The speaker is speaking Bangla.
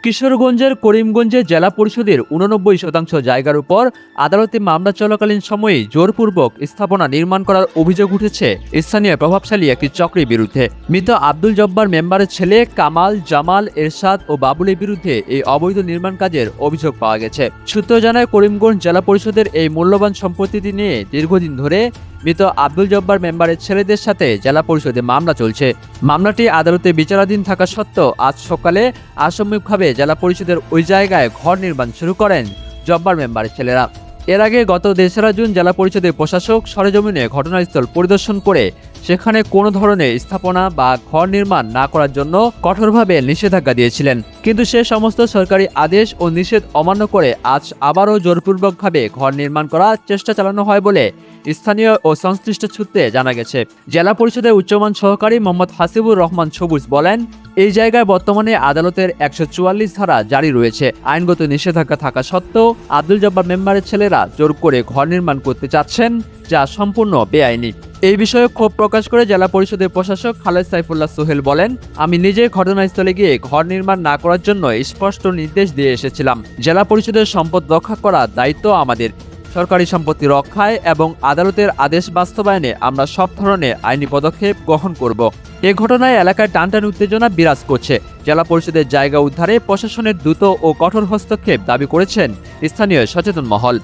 কিশোরগঞ্জের করিমগঞ্জে জেলা পরিষদের ৮৯% জায়গার উপর আদালতে মামলা চলাকালীন সময়ে জোরপূর্বক স্থাপনা নির্মাণ করার অভিযোগ উঠেছে স্থানীয় প্রভাবশালী একটি চক্রের বিরুদ্ধে। মৃত আব্দুল জব্বার মেম্বারের ছেলে কামাল, জামাল, এরশাদ ও বাবুলের বিরুদ্ধে এই অবৈধ নির্মাণ কাজের অভিযোগ পাওয়া গেছে। সূত্র জানায়, করিমগঞ্জ জেলা পরিষদের এই মূল্যবান সম্পত্তিটি নিয়ে দীর্ঘদিন ধরে মৃত আব্দুল জব্বার মেম্বারের ছেলেদের সাথে জেলা পরিষদে মামলা চলছে। মামলাটি আদালতে বিচারাধীন থাকা সত্ত্বেও আজ সকালে আসামিকভাবে জেলা পরিষদের ওই জায়গায় ঘর নির্মাণ শুরু করেন জব্বার মেম্বারের ছেলেরা। এর আগে গত ৩রা জুন জেলা পরিষদের প্রশাসক সরেজমিনে ঘটনাস্থল পরিদর্শন করে সেখানে কোনো ধরনের স্থাপনা বা ঘর নির্মাণ না করার জন্য কঠোরভাবে নিষেধাজ্ঞা দিয়েছিলেন। কিন্তু সে সমস্ত সরকারি আদেশ ও নিষেধ অমান্য করে আজ আবারও জোরপূর্বকভাবে ঘর নির্মাণ করার চেষ্টা চালানো হয় বলে স্থানীয় ও সংশ্লিষ্ট সূত্রে জানা গেছে। জেলা পরিষদের উচ্চমান সহকারী মোহাম্মদ হাসিবুর রহমান সবুজ বলেন, এই জায়গায় বর্তমানে আদালতের ১৪৪ ধারা জারি রয়েছে। আইনগত নিষেধাজ্ঞা থাকা সত্ত্বেও আব্দুল জব্বার মেম্বারের ছেলেরা জোর করে ঘর নির্মাণ করতে চাচ্ছেন, যা সম্পূর্ণ বেআইনি। এই বিষয়ে ক্ষোভ প্রকাশ করে জেলা পরিষদের প্রশাসক খালেদ সাইফুল্লাহ সোহেল বলেন, আমি নিজে ঘটনাস্থলে গিয়ে ঘর নির্মাণ না করার জন্য স্পষ্ট নির্দেশ দিয়ে এসেছিলাম। জেলা পরিষদের সম্পদ রক্ষা করার দায়িত্ব আমাদের। সরকারি সম্পত্তি রক্ষায় এবং আদালতের আদেশ বাস্তবায়নে আমরা সব ধরনের আইনি পদক্ষেপ গ্রহণ করব। এ ঘটনায় এলাকায় টানটান উত্তেজনা বিরাজ করছে। জেলা পরিষদের জায়গা উদ্ধারে প্রশাসনের দ্রুত ও কঠোর হস্তক্ষেপ দাবি করেছেন স্থানীয় সচেতন মহল।